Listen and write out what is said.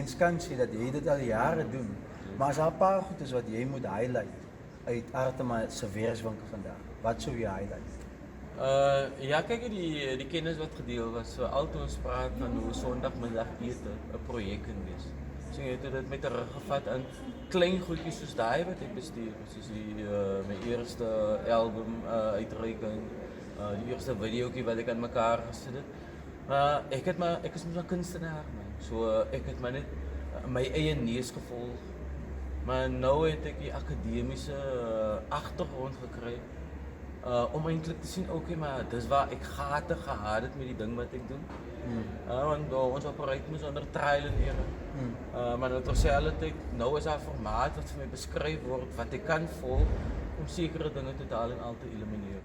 mens kan sê dat jy dit al jare doen, maar as daar 'n paar goed is wat jy moet highlight uit Artema se weerswinkel vandag, wat sou jy highlight? Ja, kijk, die kennis wat gedeeld was, al toen ons praat van hoe zondagmiddag eten een project kan wees. So jy het dit met 'n rug gevat aan klein goedjies soos daai wat ek bestuur, soos my eerste album uitreiking, die eerste videoetjie wat ek aan mekaar gesit het. Maar ek is mos 'n kunstenaar man. So ek het maar net my eie neus gevolg. Maar nou het ek die akademiese agtergrond gekry. Om eintlik te sien, okay, maar dis waar ek gate gehad het met die ding wat ek doen. Want ons operate mos onder trial and error. Maar terselfdertyd, nou is daar 'n formaat wat vir my beskryf word wat ek kan volg om sekere dinge totaal en al te elimineer.